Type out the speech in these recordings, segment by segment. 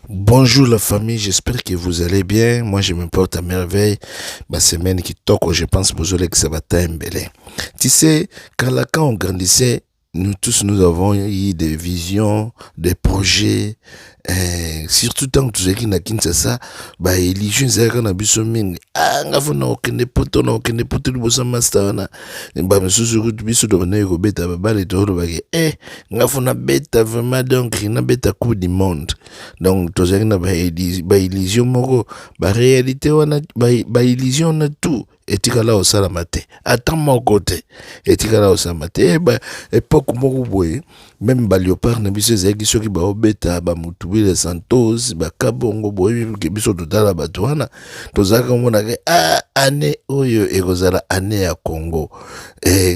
Bonjour la famille, j'espère que vous allez bien. Moi je me porte à merveille. Ma semaine qui toque, je pense que ça va t'embellir. Tu sais, quand on grandissait, nous tous nous avons eu des visions, des projets, surtout tant que tu es na Kinshasa, bah religion zaka na biso mingi. Ah ngafuna okende poto libosa master na. Ba misusu kutu biso do na ko beta babale to lo bake. Ngafuna beta vraiment donc na beta coupe du monde. Donc tozali na ba illusion moko, ba réalité wana ba illusion na tout. Etikala osala te ata moko te etikala osala te époque moko boye même ba léopard na biso ezalaki soki baobeta bamutubile santos bakabongo boye biso totala bato wana tozalaka omonaka ane oyo ekozala ane ya Congo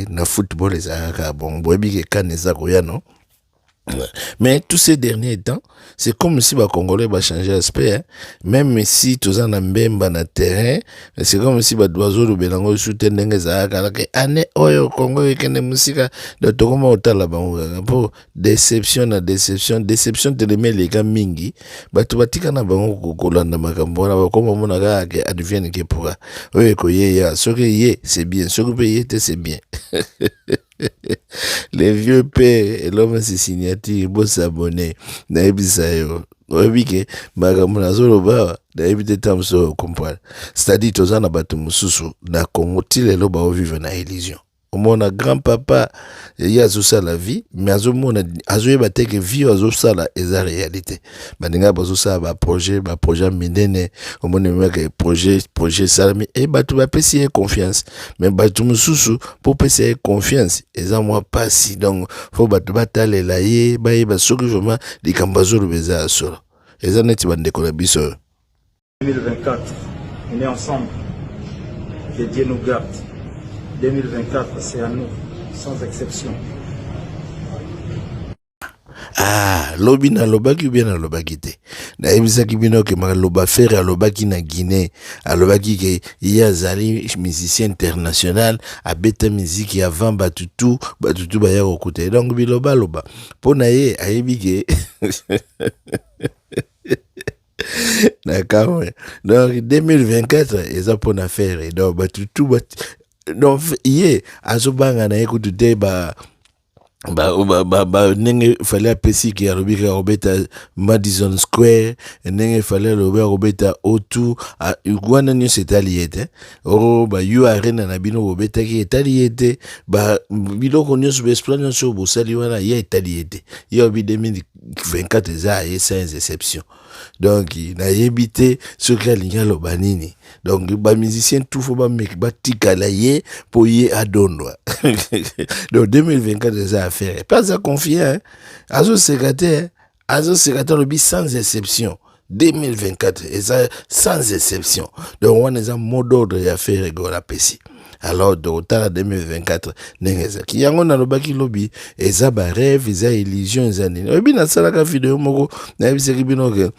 na football ezalaka bon boyebike kane eza koya no. Mais tous ces derniers temps, c'est comme si les Congolais va changer d'aspect. Hein. Même si tous en mbemba na terrain, c'est comme si les oiseaux de Belango soutiennent les Zahaka. Année oyo Congo et kene musika de Tokoma otala bango. Pour déception de les les gars mingi. Batu batika na bango kokolanda makambo na bakoma mona ga advienne ke pourra. Oui ko ye ya, ce que ye c'est bien, ce que paye c'est bien. Les vieux pères et l'homme se signature pour s'abonner. Naebisayo. Oebike makamuna zolo ba naebite tamso comprendre. C'est-à-dire tozana batu mususu na Congo tilelo ba vivre na illusion. Mon grand-papa, il y a tout ça la vie, mais à ce moment, à ce moment, que vie à ça la est la réalité. Maintenant, bazo ça ba projet minene, au moment que projet salami et bah tu vas payer confiance. Mais bah tu me sous pour payer confiance. Et ça moi pas si donc faut bah tu bataler là y bah ce que vraiment les cambazo le baiser solo. Et ça n'est pas de biso. 2024, on est ensemble. Que Dieu nous garde. 2024, c'est à nous, sans exception. Ah, lobi na lobaki bien na lobaki te. Na ebisaki bino ke ma loba faire a lobaki na Guinée, a lobaki ke yazali musicien international, a beta musique avant batutu ba ya kokuta. Donc biloba loba. Pona ye ayebi ke D'accord. Donc 2024 eza pona faire et donc batutu donc hier azobanga na écoute de nenge fallait apesi ki arobika robeta Madison Square nenge fallait robeta O2 iguana nyo setaliete yu arena na bino robeta ki etaliete biloko nyo sube esplana so bosali wana ya etaliete ya obi 2024 eza sans exception. Donc na yebite ce que linga lobanini. Donc ba musicien tout faut ba mek ba tikala ye pour ye adonwa. Donc 2024 des affaires. Pas à confier hein. Azo secrétaire le bi sans exception. 2024 et ça sans exception. Donc on est en mode d'ordre ya faire gola pesi. Alors de autant 2024 nengeza ki yango na lobaki lobi eza ba rêve eza illusion eza nini obi na salaka video moko na ebiseki bino ke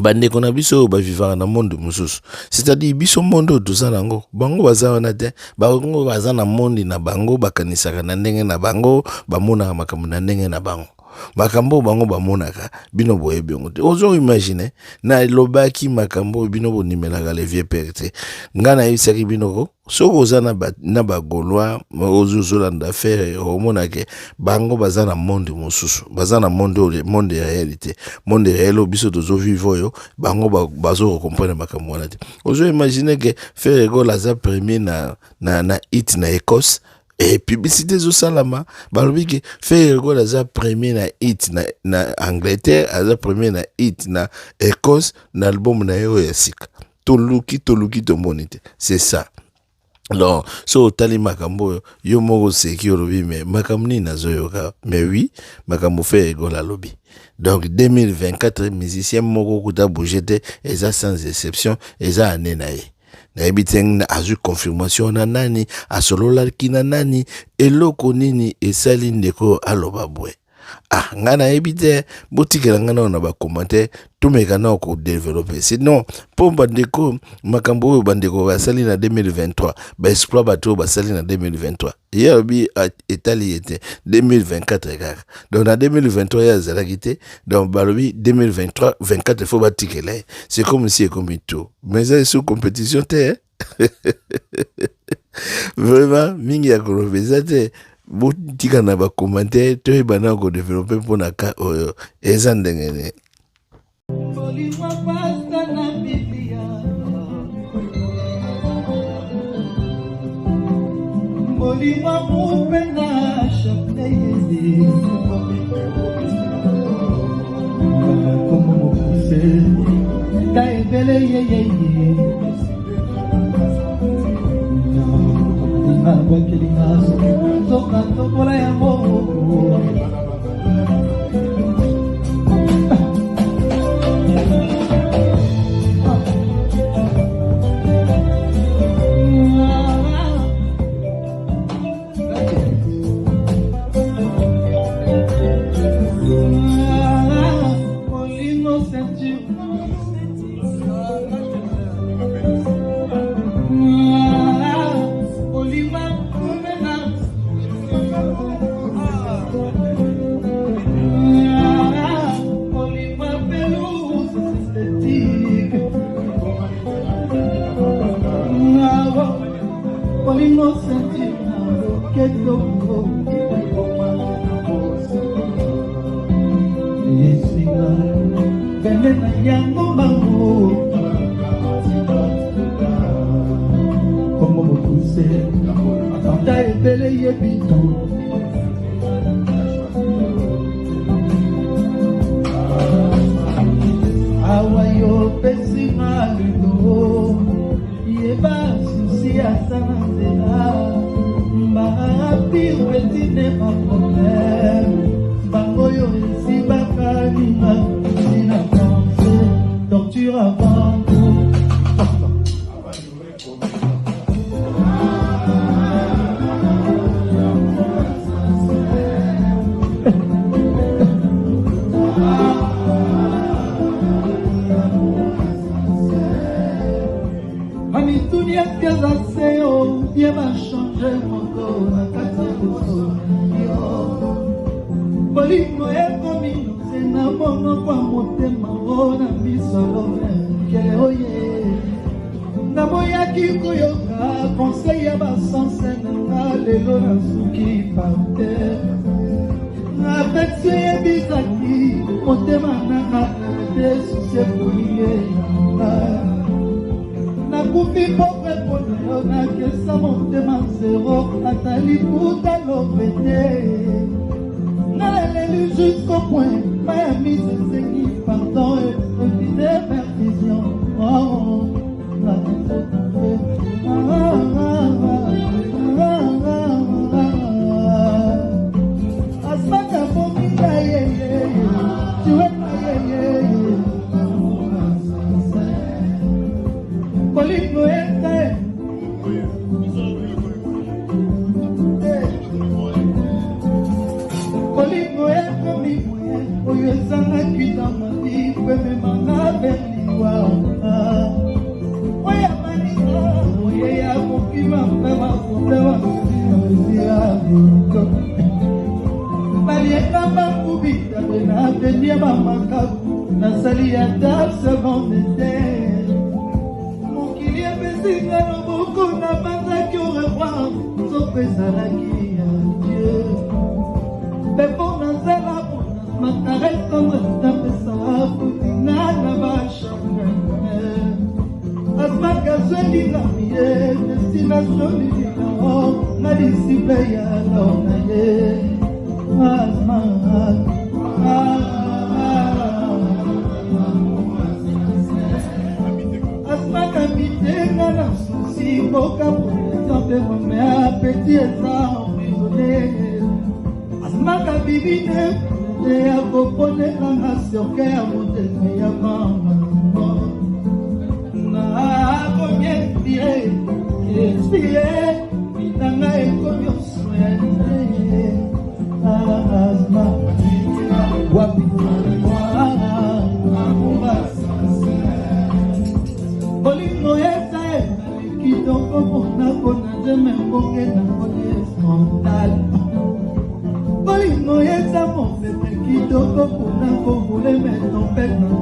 bande kona biso ba vivre na monde mususu c'est-à-dire biso monde tozala ngo bango baza wana te bango baza na monde na bango bakanisaka na ndenge na bango bamona makambo na ndenge na bango makambo bango bamonaka bino boyebi ngo te ozo imagine na lobaki makambo bino bonimelaka les vieux pères te ngana yisaki bino ko soko oza na bagolwa ozo zolanda faire omonake bango baza na monde mususu baza na monde ya réalité monde réel biso tozo vivre oyo bango bazo comprendre makambo wana te ozo imagine que faire go la premier na hit na Écosse. Et publicité zo salama balobi ke faire go la premier na hit na Angleterre aza premier na hit na Écosse na album na yo ya sika toluki to monite c'est ça. Non, so tali makambo yo moko seki olobi mais makambo ni nazoyoka mais oui makambo fait go la lobby. Donc 2024 musicien moko kuta bougete eza sans exception eza année na ye. Na ebiteng na azu confirmation na nani asolola kina nani eloko nini esali ndeko aloba bwe Ah, ngana ebite, botikela ngana on a ba commenter, tout mekana ko développer. Sinon, pour bandeko, makambo bandeko ba sali na 2023, ba exploit bato ba sali na 2023. Hier bi Italie était 2024 kaka. Donc en 2023 ya zalakité, donc balobi 2023 24 il faut batikela. C'est comme si et comme tout. Mais ça sous compétition te. Vraiment, mingi ya kolobeza te. Botika na ba commenter to e bana ko développer pour na ka oyo eza ndengene. Jusqu'au point, ma mise qui pardon et des perditions. Oh, Asma Kitoko kuna ko voulait mettre tempête dans